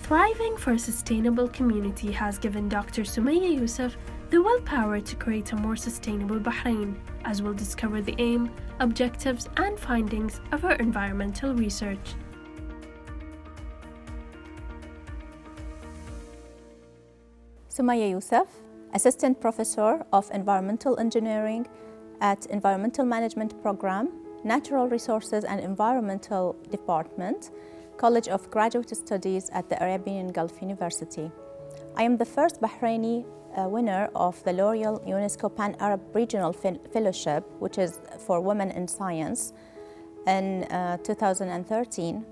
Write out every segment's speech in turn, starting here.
Thriving for a sustainable community has given Dr. Sumaya Youssef the willpower to create a more sustainable Bahrain, as we'll discover the aim, objectives, and findings of her environmental research. Sumaya Youssef, Assistant Professor of Environmental Engineering at Environmental Management Program, Natural Resources and Environmental Department, College of Graduate Studies at the Arabian Gulf University. I am the first Bahraini winner of the L'Oreal UNESCO Pan-Arab Regional Fellowship, which is for women in science, in 2013.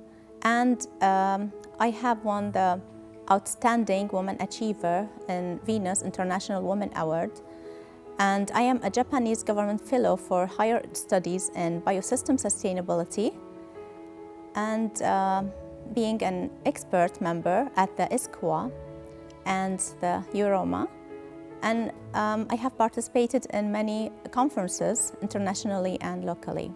And I have won the Outstanding Woman Achiever in Venus International Women Award. And I am a Japanese government fellow for higher studies in biosystem sustainability, and being an expert member at the ISCWA and the Euroma. And I have participated in many conferences internationally and locally.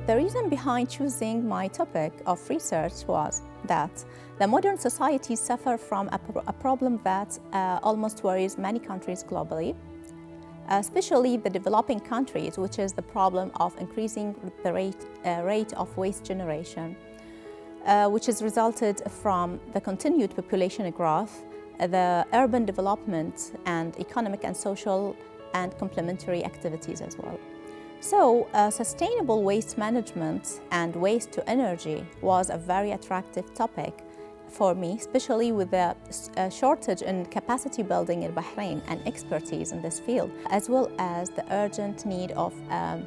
The reason behind choosing my topic of research was that the modern societies suffer from a problem that almost worries many countries globally, especially the developing countries, which is the problem of increasing the rate of waste generation, which has resulted from the continued population growth, the urban development, and economic and social and complementary activities as well. So, sustainable waste management and waste to energy was a very attractive topic for me, especially with the shortage in capacity building in Bahrain and expertise in this field, as well as the urgent need of a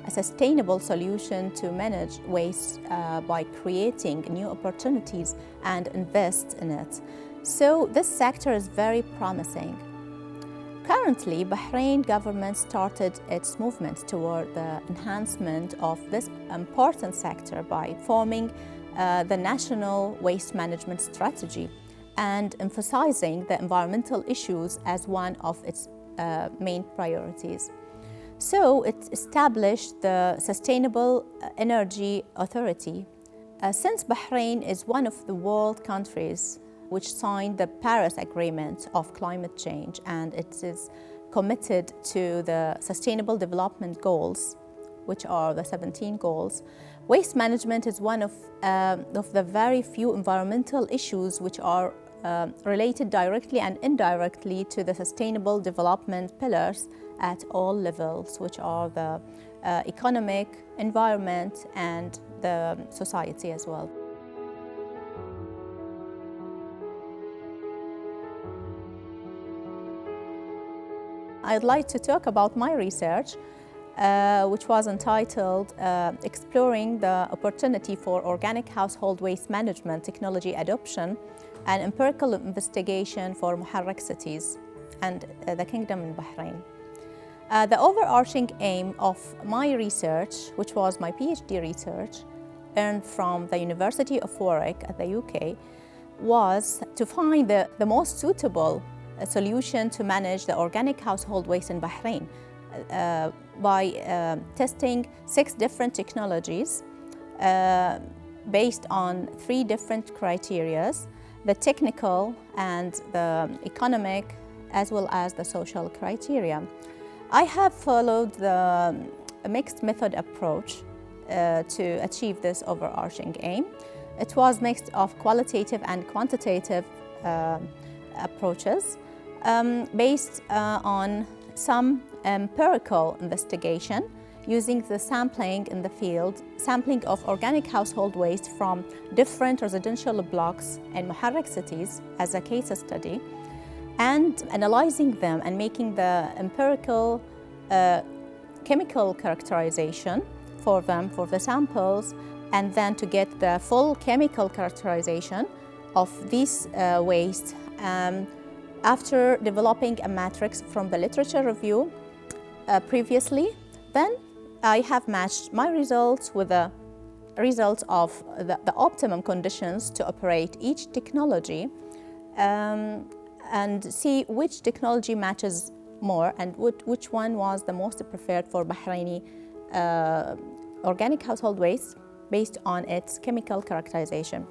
sustainable solution to manage waste by creating new opportunities and invest in it. So, this sector is very promising. Currently, Bahrain government started its movement toward the enhancement of this important sector by forming the National Waste Management Strategy and emphasizing the environmental issues as one of its main priorities. So it established the Sustainable Energy Authority. Since Bahrain is one of the world countries which signed the Paris Agreement of climate change, and it is committed to the Sustainable Development Goals, which are the 17 goals. Waste management is one of the very few environmental issues which are related directly and indirectly to the sustainable development pillars at all levels, which are the economic, environment, and the society as well. I'd like to talk about my research, which was entitled Exploring the Opportunity for Organic Household Waste Management Technology Adoption and Empirical Investigation for Muharrak Cities and the Kingdom in Bahrain. The overarching aim of my research, which was my PhD research, earned from the University of Warwick at the UK, was to find the most suitable solution to manage the organic household waste in Bahrain by testing 6 different technologies based on 3 different criteria: the technical and the economic, as well as the social criteria. I have followed the mixed method approach to achieve this overarching aim. It was mixed of qualitative and quantitative approaches based on some empirical investigation using the sampling in the field, sampling of organic household waste from different residential blocks in Muharrak cities as a case study, and analyzing them and making the empirical chemical characterization for them, for the samples, and then to get the full chemical characterization of these waste after developing a matrix from the literature review previously. Then I have matched my results with the results of the optimum conditions to operate each technology and see which technology matches more and which one was the most preferred for Bahraini organic household waste based on its chemical characterization.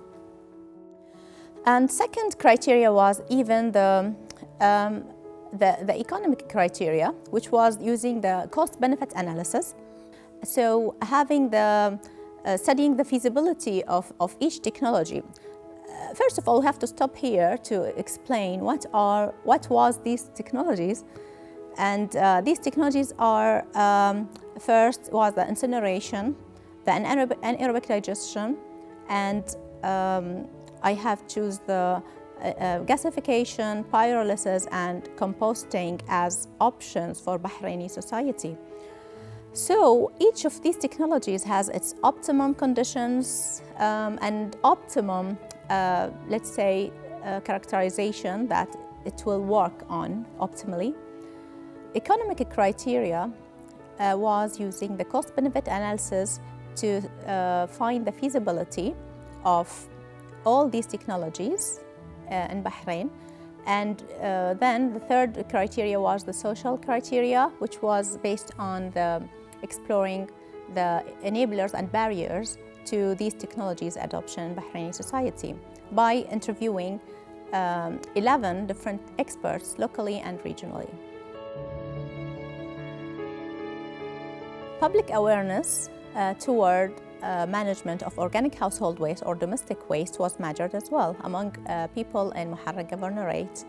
And second criteria was even the economic criteria, which was using the cost-benefit analysis. So having studying the feasibility of each technology. First of all, we have to stop here to explain what was these technologies. And these technologies are, first was the incineration, the anaerobic digestion, and I have chosen the gasification, pyrolysis, and composting as options for Bahraini society. So each of these technologies has its optimum conditions and optimum, let's say, characterization that it will work on optimally. Economic criteria was using the cost-benefit analysis to find the feasibility of all these technologies in Bahrain. And then the third criteria was the social criteria, which was based on exploring the enablers and barriers to these technologies' adoption in Bahraini society by interviewing 11 different experts locally and regionally. Public awareness toward management of organic household waste or domestic waste was measured as well among people in Muharraq Governorate.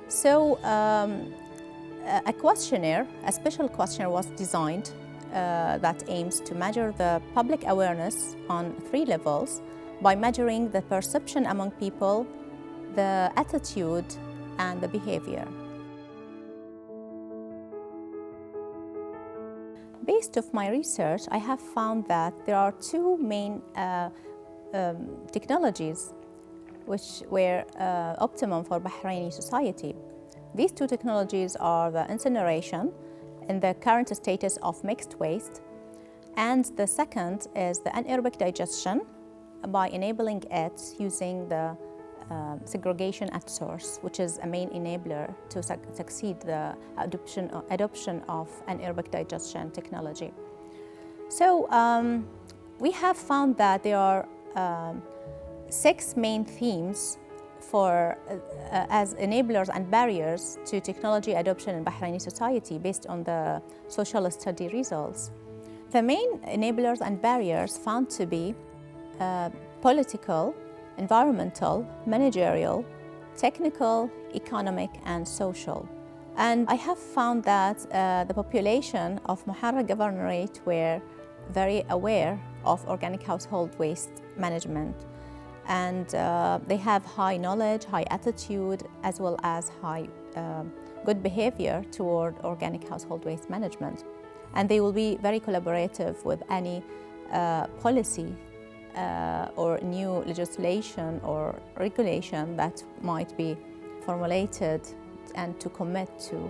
So a questionnaire, a special questionnaire was designed that aims to measure the public awareness on 3 levels by measuring the perception among people, the attitude, and the behavior. Based on my research, I have found that there are 2 main technologies which were optimum for Bahraini society. These 2 technologies are the incineration in the current status of mixed waste, and the second is the anaerobic digestion by enabling it using the segregation at source, which is a main enabler to succeed the adoption of anaerobic digestion technology. So we have found that there are 6 main themes for as enablers and barriers to technology adoption in Bahraini society based on the social study results. The main enablers and barriers found to be political, environmental, managerial, technical, economic, and social. And I have found that the population of Muharraq Governorate were very aware of organic household waste management. And they have high knowledge, high attitude, as well as high good behavior toward organic household waste management. And they will be very collaborative with any policy or new legislation or regulation that might be formulated and to commit to.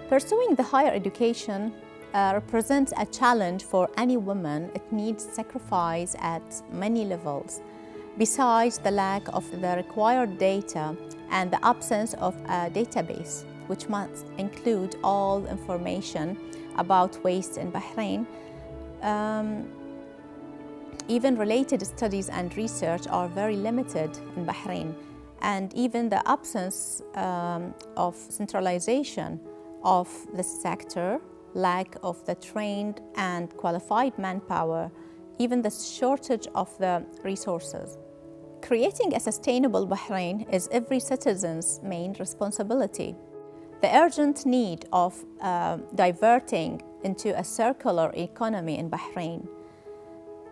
Pursuing the higher education represents a challenge for any woman. It needs sacrifice at many levels. Besides the lack of the required data and the absence of a database, which must include all information about waste in Bahrain, even related studies and research are very limited in Bahrain, and even the absence of centralization of the sector, lack of the trained and qualified manpower, even the shortage of the resources. Creating a sustainable Bahrain is every citizen's main responsibility. The urgent need of diverting into a circular economy in Bahrain.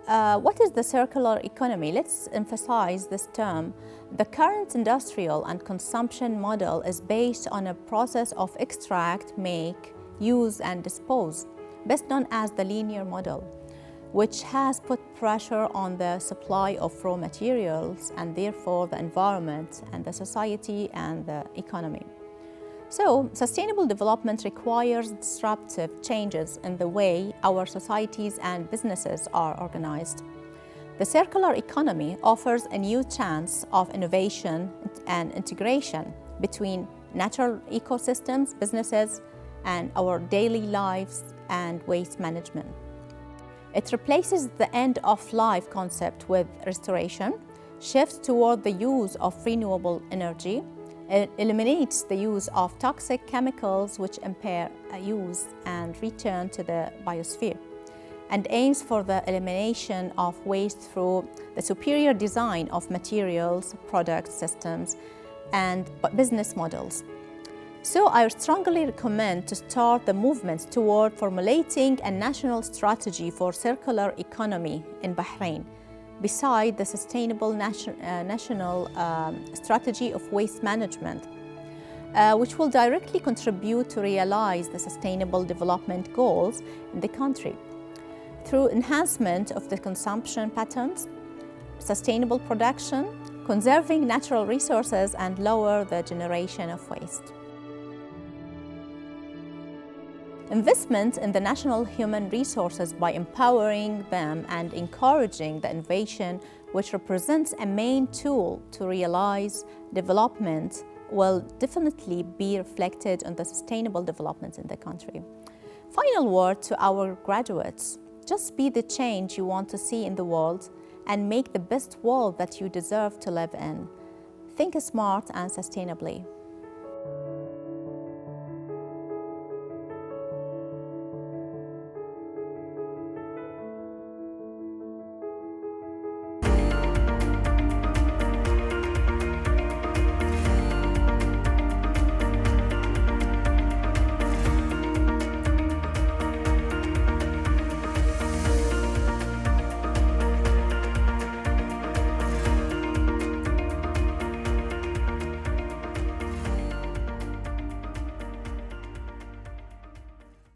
What is the circular economy? Let's emphasize this term. The current industrial and consumption model is based on a process of extract, make, use, and dispose, best known as the linear model, which has put pressure on the supply of raw materials and therefore the environment and the society and the economy. So, sustainable development requires disruptive changes in the way our societies and businesses are organized. The circular economy offers a new chance of innovation and integration between natural ecosystems, businesses, and our daily lives and waste management. It replaces the end-of-life concept with restoration, shifts toward the use of renewable energy, it eliminates the use of toxic chemicals which impair use and return to the biosphere, and aims for the elimination of waste through the superior design of materials, product systems, and business models. So I strongly recommend to start the movement toward formulating a national strategy for circular economy in Bahrain, beside the sustainable national strategy of waste management, which will directly contribute to realize the sustainable development goals in the country through enhancement of the consumption patterns, sustainable production, conserving natural resources, and lower the generation of waste. Investment in the national human resources by empowering them and encouraging the innovation, which represents a main tool to realize development, will definitely be reflected on the sustainable development in the country. Final word to our graduates: just be the change you want to see in the world and make the best world that you deserve to live in. Think smart and sustainably.